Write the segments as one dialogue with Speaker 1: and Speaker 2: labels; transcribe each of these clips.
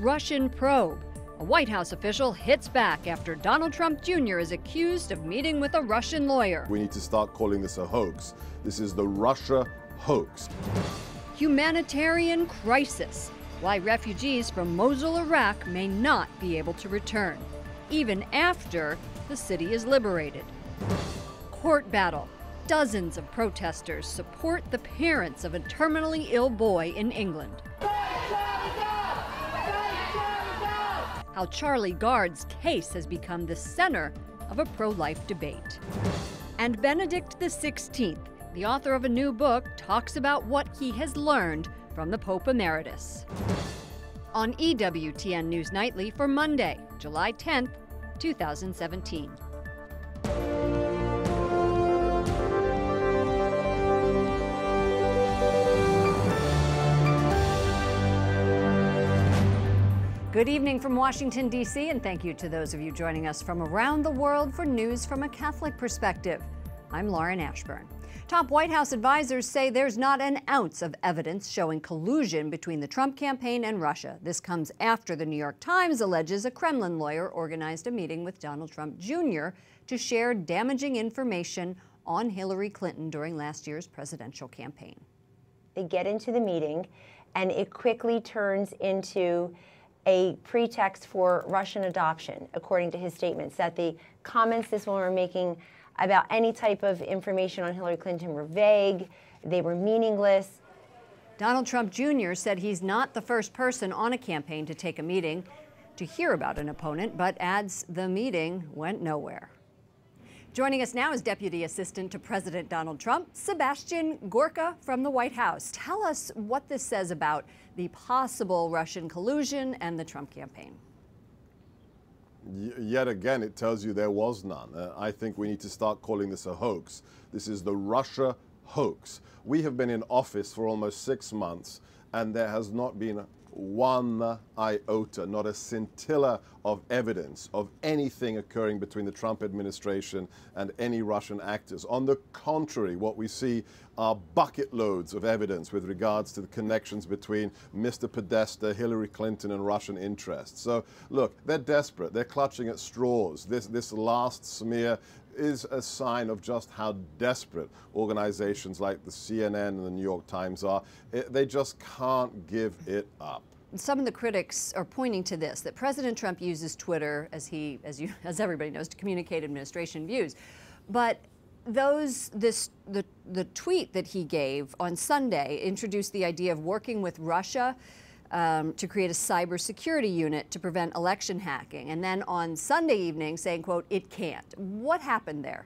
Speaker 1: Russian probe. A White House official hits back after Donald Trump Jr. is accused of meeting with a Russian lawyer.
Speaker 2: We need to start calling this a hoax. This is the Russia hoax.
Speaker 1: Humanitarian crisis. Why refugees from Mosul, Iraq may not be able to return, even after the city is liberated. Court battle. Dozens of protesters support the parents of a terminally ill boy in England. How Charlie Gard's case has become the center of a pro-life debate. And Benedict XVI, the author of a new book, talks about what he has learned from the Pope Emeritus. On EWTN News Nightly for Monday, July 10th, 2017. Good evening from Washington, D.C., and thank you to those of you joining us from around the world for news from a Catholic perspective. I'm Lauren Ashburn. Top White House advisors say there's not an ounce of evidence showing collusion between the Trump campaign and Russia. This comes after the New York Times alleges a Kremlin lawyer organized a meeting with Donald Trump Jr. to share damaging information on Hillary Clinton during last year's presidential campaign.
Speaker 3: They get into the meeting, and it quickly turns into a pretext for Russian adoption, according to his statements, that the comments this woman were making about any type of information on Hillary Clinton were vague, they were meaningless.
Speaker 1: Donald Trump Jr. said he's not the first person on a campaign to take a meeting to hear about an opponent, but adds the meeting went nowhere. Joining us now is Deputy Assistant to President Donald Trump, Sebastian Gorka from the White House. Tell us what this says about the possible Russian collusion and the Trump campaign.
Speaker 2: Yet again, it tells you there was none. I think we need to start calling this a hoax. This is the Russia hoax. We have been in office for almost 6 months, and there has not been one iota, not a scintilla of evidence of anything occurring between the Trump administration and any Russian actors. On the contrary, what we see are bucket loads of evidence with regards to the connections between Mr. Podesta, Hillary Clinton, and Russian interests. So, look, they're desperate. They're clutching at straws. This last smear is a sign of just how desperate organizations like the CNN and the New York Times are. They just can't give it up.
Speaker 1: Some of the critics are pointing to this, that President Trump uses Twitter, as everybody knows, to communicate administration views. But the tweet that he gave on Sunday introduced the idea of working with Russia to create a cybersecurity unit to prevent election hacking. And then on Sunday evening saying, quote, it can't. What happened there?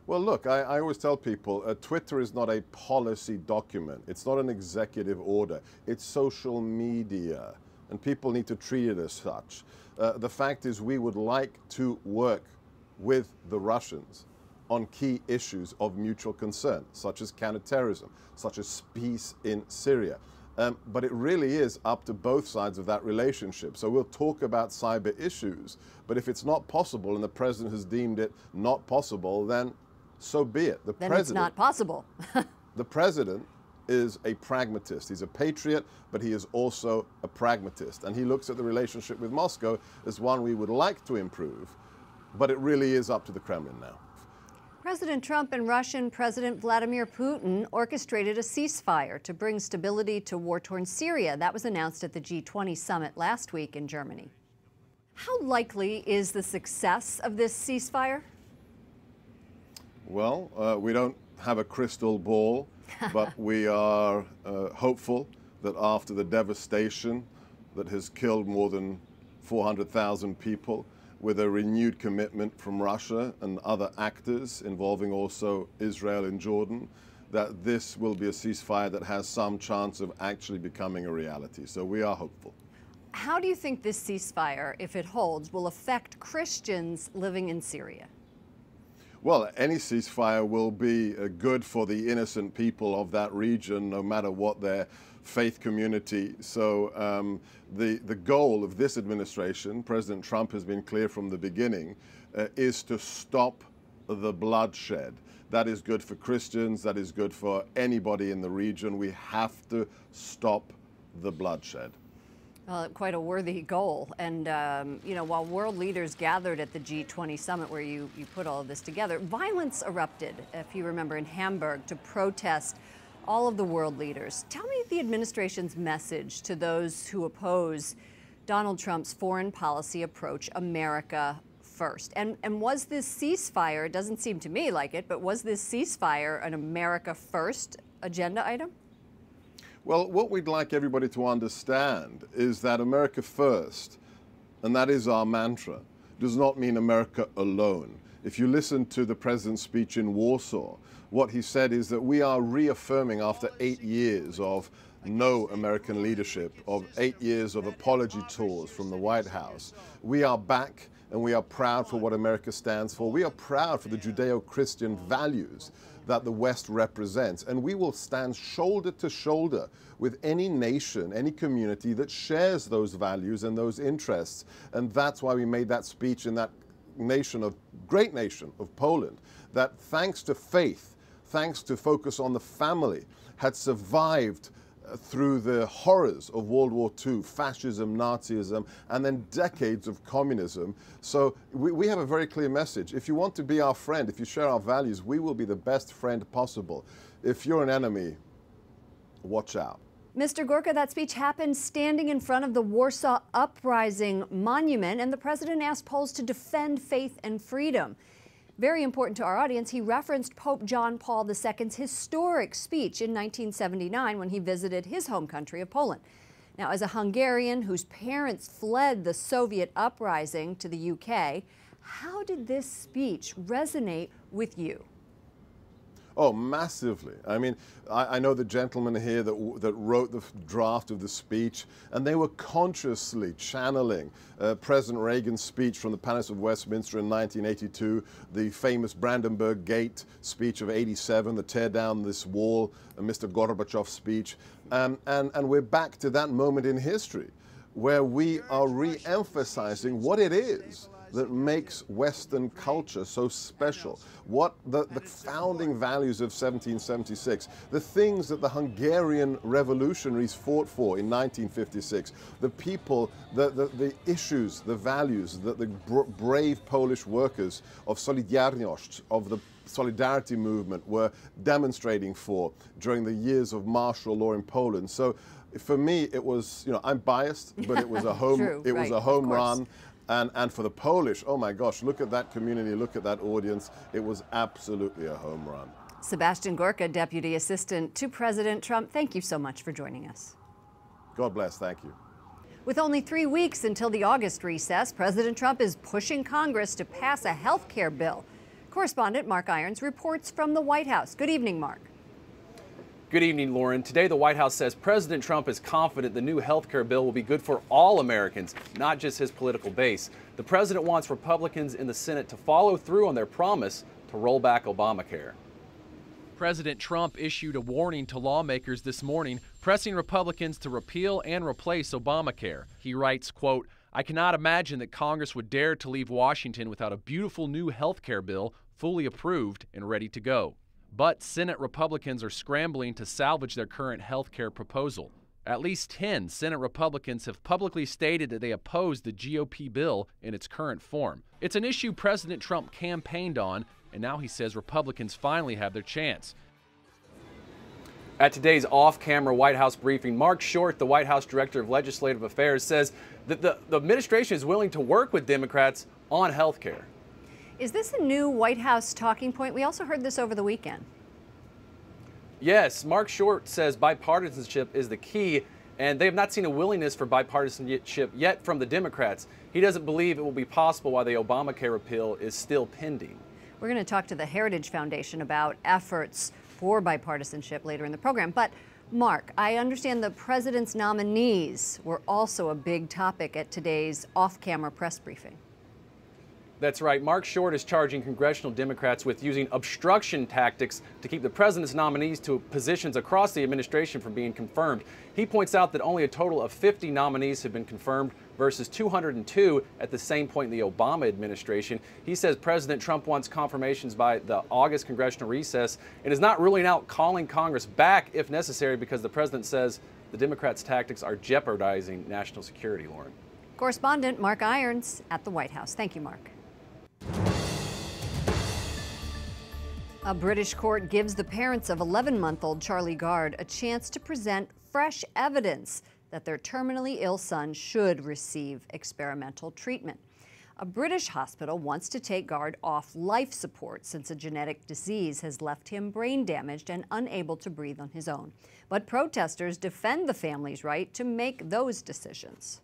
Speaker 2: Well, look, I always tell people Twitter is not a policy document. It's not an executive order. It's social media, and people need to treat it as such. The fact is we would like to work with the Russians on key issues of mutual concern, such as counterterrorism, such as peace in Syria. But it really is up to both sides of that relationship. So we'll talk about cyber issues, but if it's not possible and the president has deemed it not possible, then so be it.
Speaker 1: Then it's not possible.
Speaker 2: The president is a pragmatist. He's a patriot, but he is also a pragmatist. And he looks at the relationship with Moscow as one we would like to improve, but it really is up to the Kremlin now.
Speaker 1: President Trump and Russian President Vladimir Putin orchestrated a ceasefire to bring stability to war-torn Syria. That was announced at the G20 summit last week in Germany. How likely is the success of this ceasefire?
Speaker 2: Well, we don't have a crystal ball, but we are hopeful that after the devastation that has killed more than 400,000 people, with a renewed commitment from Russia and other actors involving also Israel and Jordan, that this will be a ceasefire that has some chance of actually becoming a reality. So we are hopeful.
Speaker 1: How do you think this ceasefire, if it holds, will affect Christians living in Syria?
Speaker 2: Well, any ceasefire will be good for the innocent people of that region, no matter what their faith community. So the goal of this administration, President Trump has been clear from the beginning, is to stop the bloodshed. That is good for Christians. That is good for anybody in the region. We have to stop the bloodshed.
Speaker 1: Quite a worthy goal. And, you know, while world leaders gathered at the G20 summit where you put all of this together, violence erupted, if you remember, in Hamburg to protest all of the world leaders. Tell me the administration's message to those who oppose Donald Trump's foreign policy approach, America first. And was this ceasefire, it doesn't seem to me like it, but was this ceasefire an America first agenda item?
Speaker 2: Well, what we'd like everybody to understand is that America first, and that is our mantra, does not mean America alone. If you listen to the president's speech in Warsaw, what he said is that we are reaffirming after 8 years of no American leadership, of 8 years of apology tours from the White House. We are back and we are proud for what America stands for. We are proud for the Judeo-Christian values that the West represents, and we will stand shoulder to shoulder with any nation, any community that shares those values and those interests. And that's why we made that speech in that great nation of Poland, that thanks to faith, thanks to focus on the family, had survived through the horrors of World War II, fascism, Nazism, and then decades of communism. So we have a very clear message. If you want to be our friend, if you share our values, we will be the best friend possible. If you're an enemy, watch out.
Speaker 1: Mr. Gorka, that speech happened standing in front of the Warsaw Uprising Monument, and the president asked Poles to defend faith and freedom. Very important to our audience, he referenced Pope John Paul II's historic speech in 1979 when he visited his home country of Poland. Now, as a Hungarian whose parents fled the Soviet uprising to the UK, how did this speech resonate with you?
Speaker 2: Oh, massively. I mean, I know the gentleman here that wrote the draft of the speech, and they were consciously channeling President Reagan's speech from the Palace of Westminster in 1982, the famous Brandenburg Gate speech of '87, the tear down this wall, Mr. Gorbachev's speech. And we're back to that moment in history where we are re-emphasizing what it is that makes Western culture so special, what the founding values of 1776, the things that the Hungarian revolutionaries fought for in 1956, the people, the issues, the values that the brave Polish workers of Solidarność, of the Solidarity movement were demonstrating for during the years of martial law in Poland. So for me, it was, you know, I'm biased, but it was a home, was a home run. And for the Polish, oh my gosh, look at that community, look at that audience. It was absolutely a home run.
Speaker 1: Sebastian Gorka, Deputy Assistant to President Trump, thank you so much for joining us.
Speaker 2: God bless, thank you.
Speaker 1: With only 3 weeks until the August recess, President Trump is pushing Congress to pass a health care bill. Correspondent Mark Irons reports from the White House. Good evening, Mark.
Speaker 4: Good evening, Lauren. Today, the White House says President Trump is confident the new health care bill will be good for all Americans, not just his political base. The president wants Republicans in the Senate to follow through on their promise to roll back Obamacare.
Speaker 5: President Trump issued a warning to lawmakers this morning, pressing Republicans to repeal and replace Obamacare. He writes, quote, "I cannot imagine that Congress would dare to leave Washington without a beautiful new health care bill fully approved and ready to go." But Senate Republicans are scrambling to salvage their current health care proposal. At least 10 Senate Republicans have publicly stated that they oppose the GOP bill in its current form. It's an issue President Trump campaigned on, and now he says Republicans finally have their chance.
Speaker 4: At today's off-camera White House briefing, Mark Short, the White House Director of Legislative Affairs, says that the administration is willing to work with Democrats on health care.
Speaker 1: Is this a new White House talking point? We also heard this over the weekend.
Speaker 4: Yes, Mark Short says bipartisanship is the key, and they have not seen a willingness for bipartisanship yet from the Democrats. He doesn't believe it will be possible while the Obamacare repeal is still pending.
Speaker 1: We're going to talk to the Heritage Foundation about efforts for bipartisanship later in the program. But Mark, I understand the president's nominees were also a big topic at today's off-camera press briefing.
Speaker 4: That's right. Mark Short is charging congressional Democrats with using obstruction tactics to keep the president's nominees to positions across the administration from being confirmed. He points out that only a total of 50 nominees have been confirmed versus 202 at the same point in the Obama administration. He says President Trump wants confirmations by the August congressional recess and is not ruling out calling Congress back if necessary because the president says the Democrats' tactics are jeopardizing national security, Lauren.
Speaker 1: Correspondent Mark Irons at the White House. Thank you, Mark. A British court gives the parents of 11-month-old Charlie Gard a chance to present fresh evidence that their terminally ill son should receive experimental treatment. A British hospital wants to take Gard off life support since a genetic disease has left him brain damaged and unable to breathe on his own. But protesters defend the family's right to make those decisions.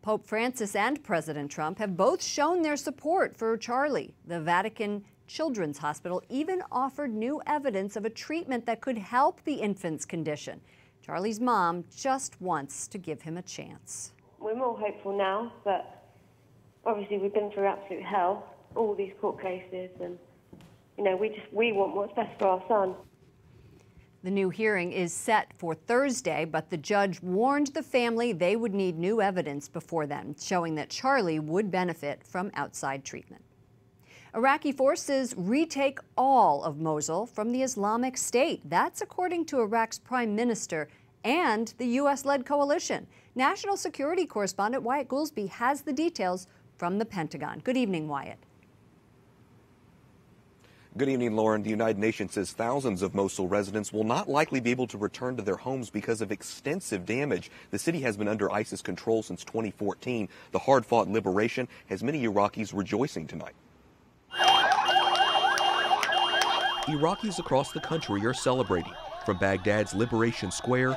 Speaker 1: Pope Francis and President Trump have both shown their support for Charlie. The Vatican Children's Hospital even offered new evidence of a treatment that could help the infant's condition. Charlie's mom just wants to give him a chance.
Speaker 6: We're more hopeful now, but obviously we've been through absolute hell, all these court cases, and we want what's best for our son.
Speaker 1: The new hearing is set for Thursday, but the judge warned the family they would need new evidence before then, showing that Charlie would benefit from outside treatment. Iraqi forces retake all of Mosul from the Islamic State. That's according to Iraq's prime minister and the U.S.-led coalition. National security correspondent Wyatt Goolsbee has the details from the Pentagon. Good evening, Wyatt.
Speaker 7: Good evening, Lauren. The United Nations says thousands of Mosul residents will not likely be able to return to their homes because of extensive damage. The city has been under ISIS control since 2014. The hard-fought liberation has many Iraqis rejoicing tonight. Iraqis across the country are celebrating, from Baghdad's Liberation Square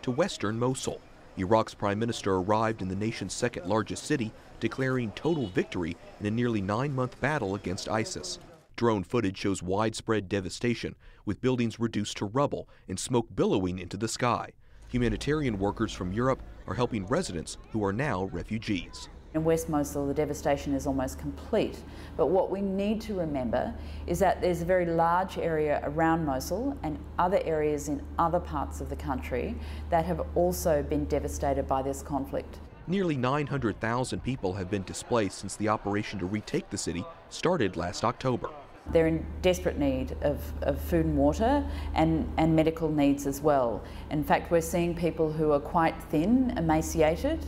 Speaker 7: to western Mosul. Iraq's prime minister arrived in the nation's second-largest city, declaring total victory in a nearly 9-month battle against ISIS. Drone footage shows widespread devastation, with buildings reduced to rubble and smoke billowing into the sky. Humanitarian workers from Europe are helping residents who are now refugees.
Speaker 8: In West Mosul, the devastation is almost complete. But what we need to remember is that there's a very large area around Mosul and other areas in other parts of the country that have also been devastated by this conflict.
Speaker 7: Nearly 900,000 people have been displaced since the operation to retake the city started last October.
Speaker 8: They're in desperate need of food and water and medical needs as well. In fact, we're seeing people who are quite thin, emaciated,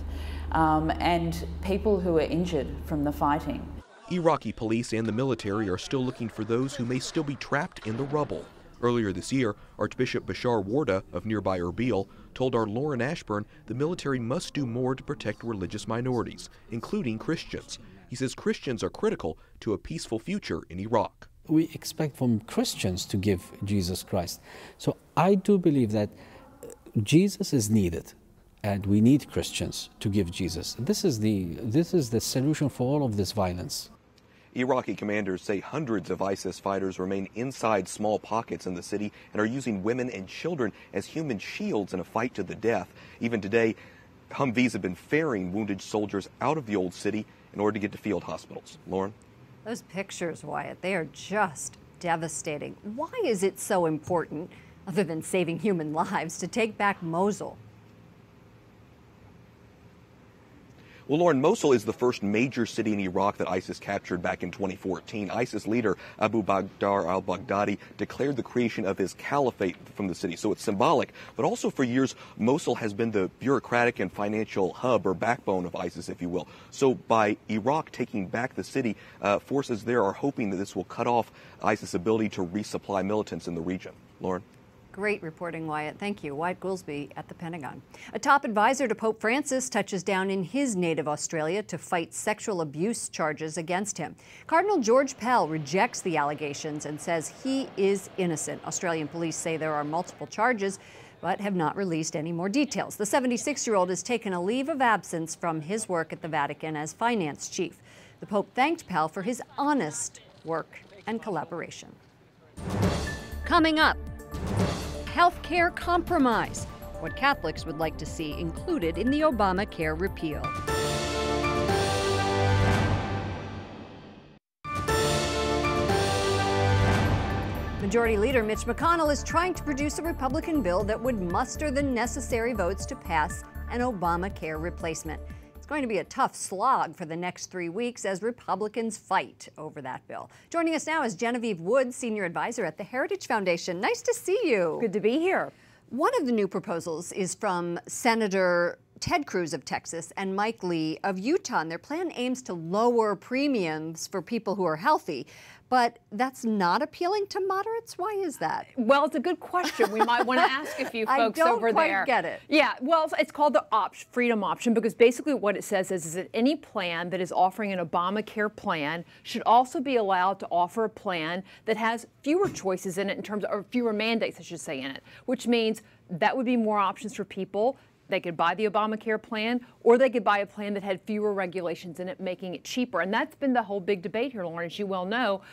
Speaker 8: and people who are injured from the fighting.
Speaker 7: Iraqi police and the military are still looking for those who may still be trapped in the rubble. Earlier this year, Archbishop Bashar Warda of nearby Erbil told our Lauren Ashburn the military must do more to protect religious minorities, including Christians. He says Christians are critical to a peaceful future in Iraq.
Speaker 9: We expect from Christians to give Jesus Christ. So I do believe that Jesus is needed, and we need Christians to give Jesus. This is the solution for all of this violence.
Speaker 7: Iraqi commanders say hundreds of ISIS fighters remain inside small pockets in the city and are using women and children as human shields in a fight to the death. Even today, Humvees have been ferrying wounded soldiers out of the old city in order to get to field hospitals. Lauren?
Speaker 1: Those pictures, Wyatt, they are just devastating. Why is it so important, other than saving human lives, to take back Mosul?
Speaker 7: Well, Lauren, Mosul is the first major city in Iraq that ISIS captured back in 2014. ISIS leader Abu Baghdad al-Baghdadi declared the creation of his caliphate from the city, so it's symbolic. But also for years, Mosul has been the bureaucratic and financial hub or backbone of ISIS, if you will. So by Iraq taking back the city, forces there are hoping that this will cut off ISIS' ability to resupply militants in the region. Lauren?
Speaker 1: Great reporting, Wyatt. Thank you. Wyatt Goolsbee at the Pentagon. A top advisor to Pope Francis touches down in his native Australia to fight sexual abuse charges against him. Cardinal George Pell rejects the allegations and says he is innocent. Australian police say there are multiple charges, but have not released any more details. The 76-year-old has taken a leave of absence from his work at the Vatican as finance chief. The Pope thanked Pell for his honest work and collaboration. Coming up, healthcare compromise, what Catholics would like to see included in the Obamacare repeal. Majority Leader Mitch McConnell is trying to produce a Republican bill that would muster the necessary votes to pass an Obamacare replacement. It's going to be a tough slog for the next 3 weeks as Republicans fight over that bill. Joining us now is Genevieve Wood, Senior Advisor at the Heritage Foundation. Nice to see you.
Speaker 10: Good to be here.
Speaker 1: One of the new proposals is from Senator Ted Cruz of Texas and Mike Lee of Utah. And their plan aims to lower premiums for people who are healthy. But that's not appealing to moderates? Why is that?
Speaker 10: Well, it's a good question. We might want to ask a few folks over there.
Speaker 1: I don't quite get it.
Speaker 10: Yeah, well, it's called the freedom option because basically what it says is that any plan that is offering an Obamacare plan should also be allowed to offer a plan that has fewer choices in it in terms of, or fewer mandates, I should say, in it, which means that would be more options for people. They could buy the Obamacare plan, or they could buy a plan that had fewer regulations in it, making it cheaper. And that's been the whole big debate here, Lauren. As you well know,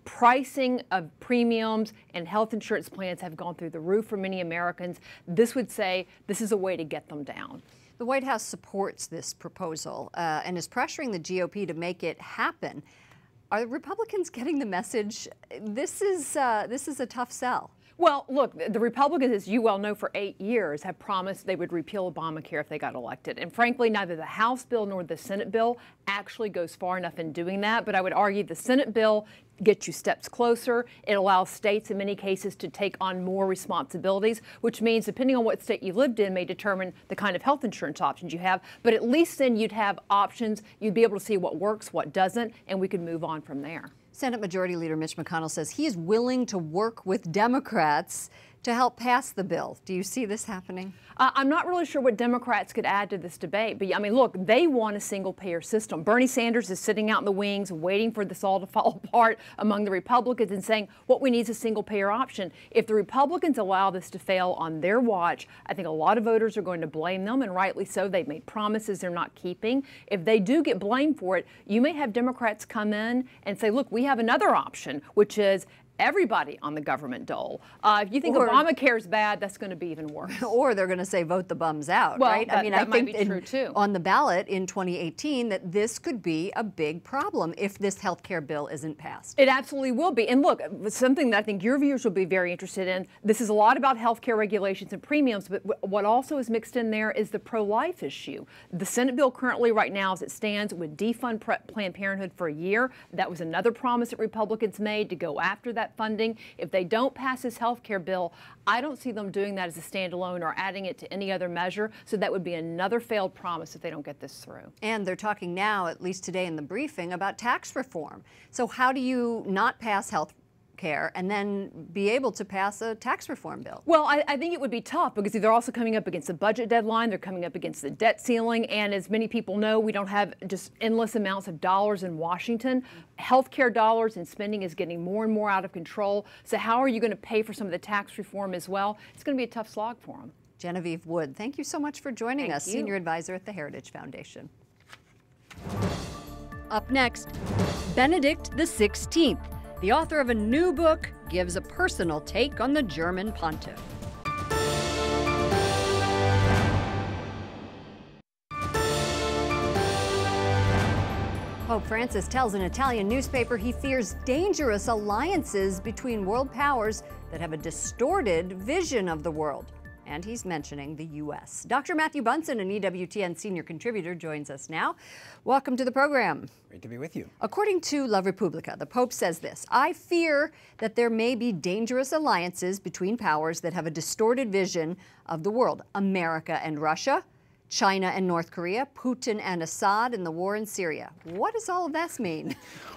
Speaker 10: pricing of premiums and health insurance plans have gone through the roof for many Americans. This would say this is a way to get them down.
Speaker 1: The White House supports this proposal and is pressuring the GOP to make it happen. Are Republicans getting the message? This is a tough sell.
Speaker 10: Well, look, the Republicans, as you well know, for 8 years have promised they would repeal Obamacare if they got elected. And frankly, neither the House bill nor the Senate bill actually goes far enough in doing that. But I would argue the Senate bill gets you steps closer. It allows states in many cases to take on more responsibilities, which means depending on what state you lived in may determine the kind of health insurance options you have. But at least then you'd have options. You'd be able to see what works, what doesn't, and we could move on from there.
Speaker 1: Senate Majority Leader Mitch McConnell says he is willing to work with Democrats to help pass the bill. Do you see this happening?
Speaker 10: I'm not really sure what Democrats could add to this debate, but I mean, look, they want a single-payer system. Bernie Sanders is sitting out in the wings waiting for this all to fall apart among the Republicans and saying what we need is a single-payer option. If the Republicans allow this to fail on their watch, I think a lot of voters are going to blame them, and rightly so. They've made promises they're not keeping. If they do get blamed for it, you may have Democrats come in and say, look, we have another option, which is everybody on the government dole. If you think Obamacare is bad, that's going to be even worse.
Speaker 1: Or they're going to say vote the bums out,
Speaker 10: well,
Speaker 1: right?
Speaker 10: I mean, I think might be true too.
Speaker 1: On the ballot in 2018 that this could be a big problem if this health care bill isn't passed.
Speaker 10: It absolutely will be. And look, something that I think your viewers will be very interested in, this is a lot about health care regulations and premiums, but what also is mixed in there is the pro-life issue. The Senate bill currently right now as it stands would defund Planned Parenthood for a year. That was another promise that Republicans made to go after that funding. If they don't pass this health care bill, I don't see them doing that as a standalone or adding it to any other measure. So that would be another failed promise if they don't get this through.
Speaker 1: And they're talking now, at least today in the briefing, about tax reform. So how do you not pass health care and then be able to pass a tax reform bill?
Speaker 10: Well, I think it would be tough because they're also coming up against the budget deadline. They're coming up against the debt ceiling. And as many people know, we don't have just endless amounts of dollars in Washington. Healthcare dollars and spending is getting more and more out of control. So how are you going to pay for some of the tax reform as well? It's going to be a tough slog for them.
Speaker 1: Genevieve Wood, thank you so much for joining us, Senior Advisor at the Heritage Foundation. Up next, Benedict XVI. The author of a new book gives a personal take on the German pontiff. Pope Francis tells an Italian newspaper he fears dangerous alliances between world powers that have a distorted vision of the world. And he's mentioning the U.S. Dr. Matthew Bunson, an EWTN senior contributor, joins us now. Welcome to the program.
Speaker 11: Great to be with you.
Speaker 1: According to La Repubblica, the Pope says this: I fear that there may be dangerous alliances between powers that have a distorted vision of the world. America and Russia, China and North Korea, Putin and Assad, and the war in Syria. What does all of this mean?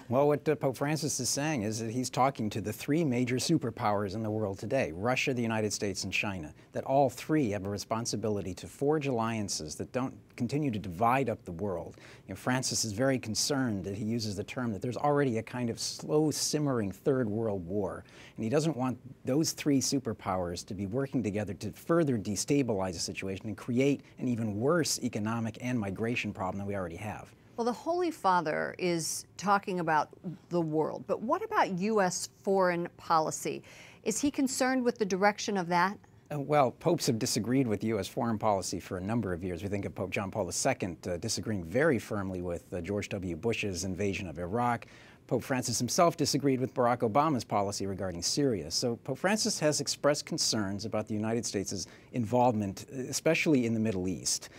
Speaker 11: Well, what Pope Francis is saying is that he's talking to the three major superpowers in the world today, Russia, the United States, and China, that all three have a responsibility to forge alliances that don't continue to divide up the world. You know, Francis is very concerned that he uses the term that there's already a kind of slow simmering third world war, and he doesn't want those three superpowers to be working together to further destabilize the situation and create an even worse economic and migration problem than we already have.
Speaker 1: Well, the Holy Father is talking about the world, but what about U.S. foreign policy? Is he concerned with the direction of that?
Speaker 11: Well, popes have disagreed with U.S. foreign policy for a number of years. We think of Pope John Paul II disagreeing very firmly with George W. Bush's invasion of Iraq. Pope Francis himself disagreed with Barack Obama's policy regarding Syria. So Pope Francis has expressed concerns about the United States' involvement, especially in the Middle East.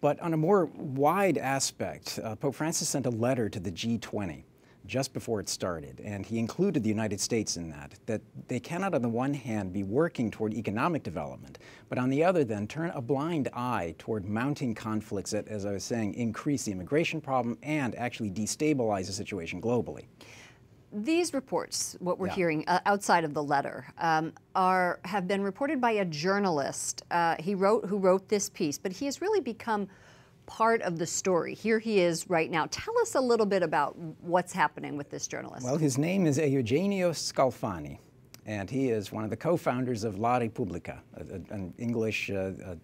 Speaker 11: But on a more wide aspect, Pope Francis sent a letter to the G20 just before it started, and he included the United States in that they cannot on the one hand be working toward economic development, but on the other then turn a blind eye toward mounting conflicts that, as I was saying, increase the immigration problem and actually destabilize the situation globally.
Speaker 1: These reports, what we're hearing outside of the letter, have been reported by a journalist who wrote this piece, but he has really become part of the story. Here he is right now. Tell us a little bit about what's happening with this journalist.
Speaker 11: Well, his name is Eugenio Scalfani, and he is one of the co-founders of La Repubblica, an English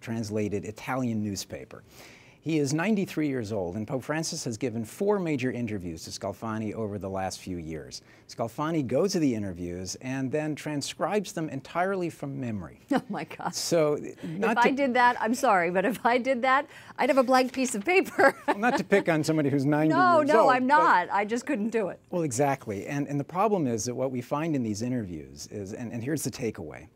Speaker 11: translated Italian newspaper. He is 93 years old, and Pope Francis has given 4 major interviews to Scalfani over the last few years. Scalfani goes to the interviews and then transcribes them entirely from memory.
Speaker 1: Oh my God.
Speaker 11: So,
Speaker 1: if I did that, I'm sorry, but if I did that, I'd have a blank piece of paper.
Speaker 11: Well, not to pick on somebody who's 90 years old.
Speaker 1: No, I'm not. I just couldn't do it.
Speaker 11: Well, exactly. And the problem is that what we find in these interviews is, and here's the takeaway,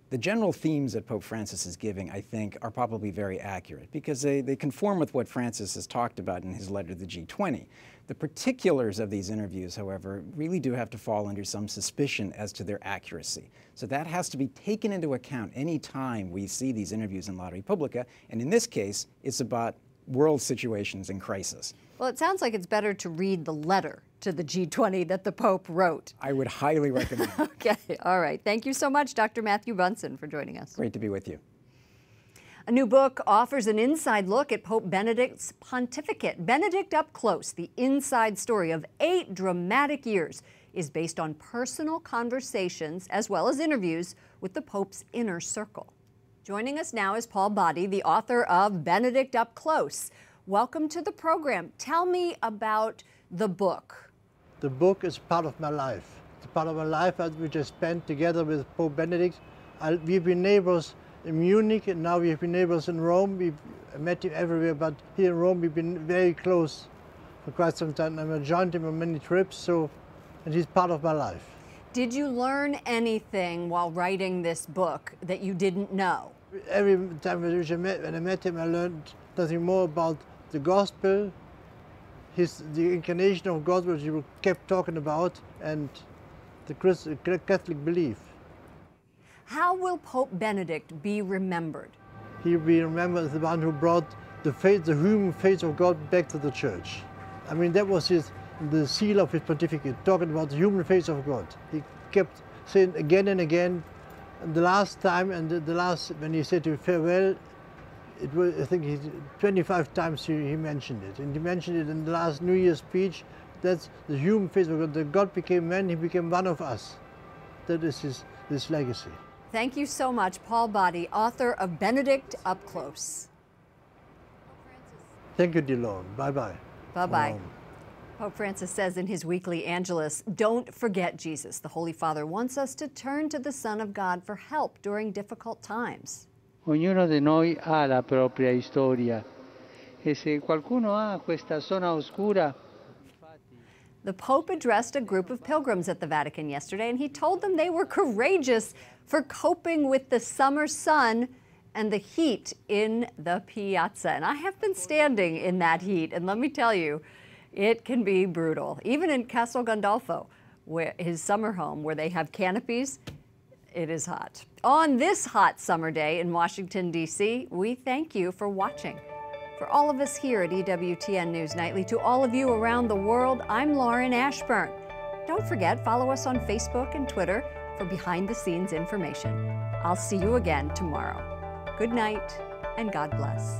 Speaker 11: the general themes that Pope Francis is giving, I think, are probably very accurate because they conform with what Francis has talked about in his letter to the G20. The particulars of these interviews, however, really do have to fall under some suspicion as to their accuracy. So that has to be taken into account any time we see these interviews in La Repubblica, and in this case, it's about world situations in crisis.
Speaker 1: Well, it sounds like it's better to read the letter to the G20 that the Pope wrote.
Speaker 11: I would highly recommend it.
Speaker 1: Okay, all right. Thank you so much, Dr. Matthew Bunson, for joining us.
Speaker 11: Great to be with you.
Speaker 1: A new book offers an inside look at Pope Benedict's pontificate. Benedict Up Close, the inside story of 8 dramatic years, is based on personal conversations as well as interviews with the Pope's inner circle. Joining us now is Paul Badi, the author of Benedict Up Close. Welcome to the program. Tell me about the book.
Speaker 12: The book is part of my life. It's part of my life which I spent together with Pope Benedict. We've been neighbors in Munich, and now we've been neighbors in Rome. We've met him everywhere, but here in Rome we've been very close for quite some time. I've joined him on many trips, and he's part of my life.
Speaker 1: Did you learn anything while writing this book that you didn't know?
Speaker 12: Every time when I met him, I learned nothing more about the gospel, the incarnation of God, which he kept talking about, and the Catholic belief.
Speaker 1: How will Pope Benedict be remembered?
Speaker 12: He'll be remembered as the one who brought the human faith of God back to the Church. I mean, that was the seal of his pontificate, talking about the human face of God. He kept saying again and again, and the last time, and when he said to farewell, it was, I think 25 times he mentioned it. And he mentioned it in the last New Year's speech. That's the human face of God. That God became man, he became one of us. That is his legacy.
Speaker 1: Thank you so much, Paul Badi, author of Benedict Up Close.
Speaker 12: Thank you, dear Lord. Bye-bye.
Speaker 1: Bye-bye. Pope Francis says in his weekly Angelus, don't forget Jesus. The Holy Father wants us to turn to the Son of God for help during difficult times.
Speaker 13: Ognuno di noi ha la propria storia e se qualcuno ha questa zona oscura.
Speaker 1: The Pope addressed a group of pilgrims at the Vatican yesterday, and he told them they were courageous for coping with the summer sun and the heat in the piazza. And I have been standing in that heat, and let me tell you, it can be brutal. Even in Castel Gandolfo, where his summer home, where they have canopies, it is hot. On this hot summer day in Washington, D.C., we thank you for watching. For all of us here at EWTN News Nightly, to all of you around the world, I'm Lauren Ashburn. Don't forget, follow us on Facebook and Twitter for behind-the-scenes information. I'll see you again tomorrow. Good night, and God bless.